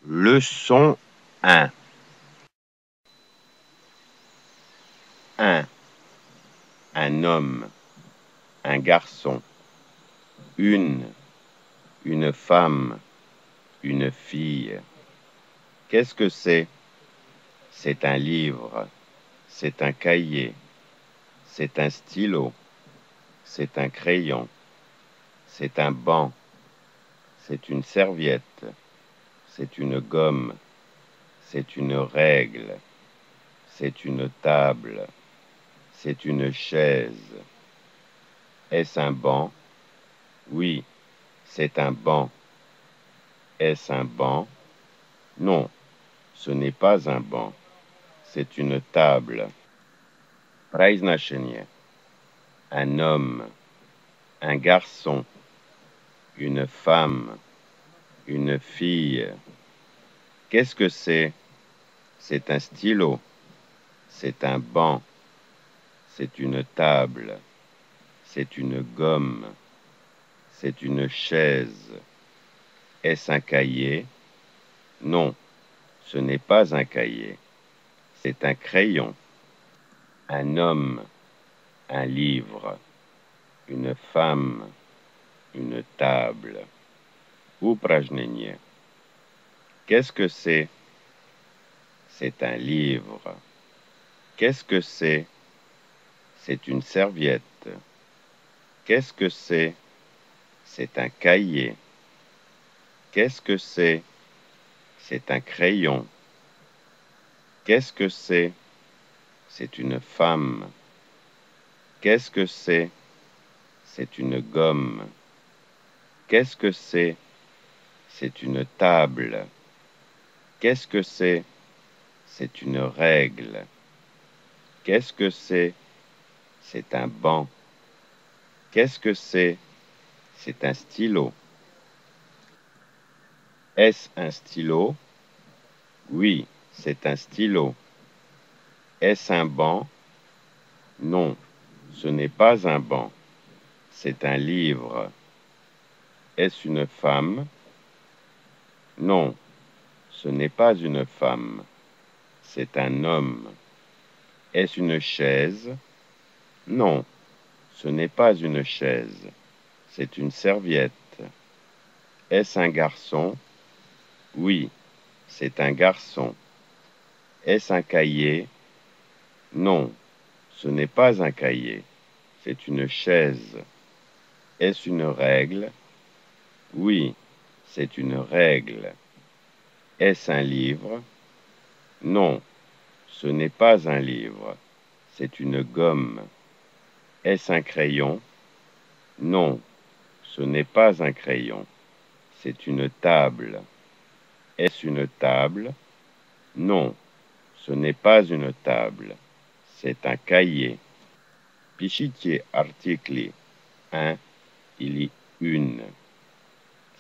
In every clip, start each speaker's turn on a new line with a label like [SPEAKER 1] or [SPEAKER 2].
[SPEAKER 1] Leçon 1. 1. Un homme, un garçon. Une femme, une fille. Qu'est-ce que c'est? C'est un livre, c'est un cahier, c'est un stylo, c'est un crayon, c'est un banc, c'est une serviette, c'est une gomme, c'est une règle, c'est une table, c'est une chaise. Est-ce un banc? Oui, c'est un banc. Est-ce un banc? Non, ce n'est pas un banc. C'est une table. Произношение. Un homme, un garçon, une femme, une fille. Qu'est-ce que c'est? C'est un stylo. C'est un banc. C'est une table. C'est une gomme. C'est une chaise. Est-ce un cahier? Non, ce n'est pas un cahier. C'est un crayon. Un homme, un livre, une femme, une table. Упражнение. Qu'est-ce que c'est? C'est un livre. Qu'est-ce que c'est? C'est une serviette. Qu'est-ce que c'est? C'est un cahier. Qu'est-ce que c'est? C'est un crayon. Qu'est-ce que c'est? C'est une femme. Qu'est-ce que c'est? C'est une gomme. Qu'est-ce que c'est? C'est une table. Qu'est-ce que c'est? C'est une règle. Qu'est-ce que c'est? C'est un banc. Qu'est-ce que c'est? C'est un stylo. Est-ce un stylo? Oui, c'est un stylo. Est-ce un banc? Non, ce n'est pas un banc. C'est un livre. Est-ce une femme? Non, ce n'est pas une femme. C'est un homme. Est-ce une chaise? Non, ce n'est pas une chaise. C'est une serviette. Est-ce un garçon? Oui, c'est un garçon. Est-ce un cahier? Non, ce n'est pas un cahier. C'est une chaise. Est-ce une règle? Oui, c'est une règle. Est-ce un livre? Non, ce n'est pas un livre. C'est une gomme. Est-ce un crayon? Non, ce n'est pas un crayon. C'est une table. Est-ce une table? Non, ce n'est pas une table. C'est un cahier. Пишите артикли un или une.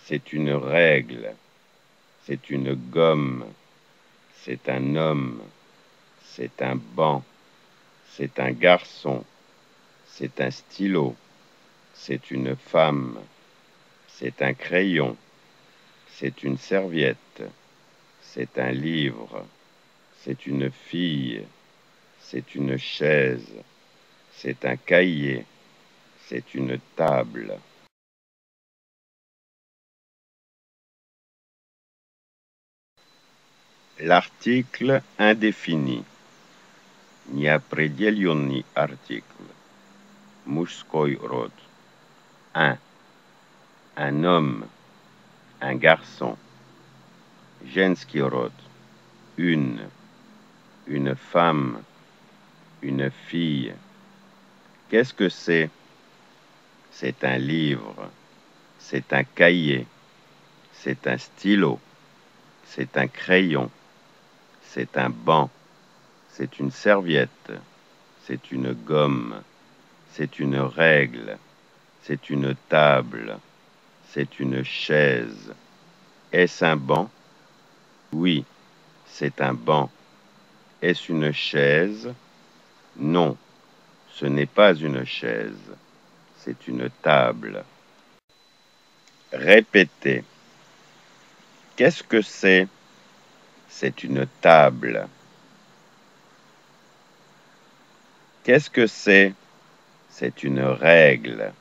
[SPEAKER 1] C'est une règle. C'est une gomme. C'est un homme. C'est un banc. C'est un garçon. C'est un stylo. C'est une femme. C'est un crayon. C'est une serviette. C'est un livre. C'est une fille. C'est une chaise. C'est un cahier. C'est une table. L'article indéfini. Неопределенный артикль. Мужской род. 1. Un homme, un garçon. Женский род. Une femme, une fille. Qu'est-ce que c'est? C'est un livre. C'est un cahier. C'est un stylo. C'est un crayon. C'est un banc. C'est une serviette. C'est une gomme. C'est une règle. C'est une table. C'est une chaise. Est-ce un banc? Oui, c'est un banc. Est-ce une chaise? Non, ce n'est pas une chaise. C'est une table. Répétez. Qu'est-ce que c'est? c'est une table. Qu'est-ce que c'est? C'est une règle.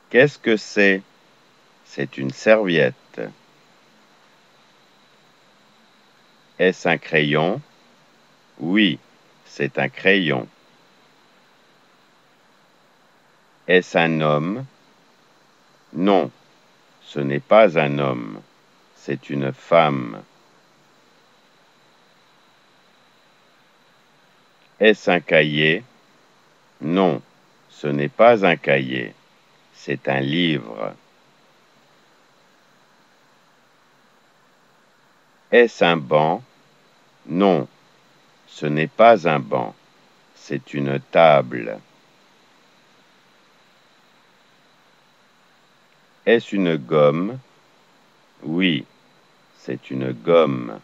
[SPEAKER 1] Qu'est-ce que c'est? C'est une serviette. Est-ce un crayon? Oui, c'est un crayon. Est-ce un homme? Non, ce n'est pas un homme, c'est une femme. Est-ce un cahier? Non, ce n'est pas un cahier, c'est un livre. Est-ce un banc? Non, ce n'est pas un banc, c'est une table. Est-ce une gomme? Oui, c'est une gomme.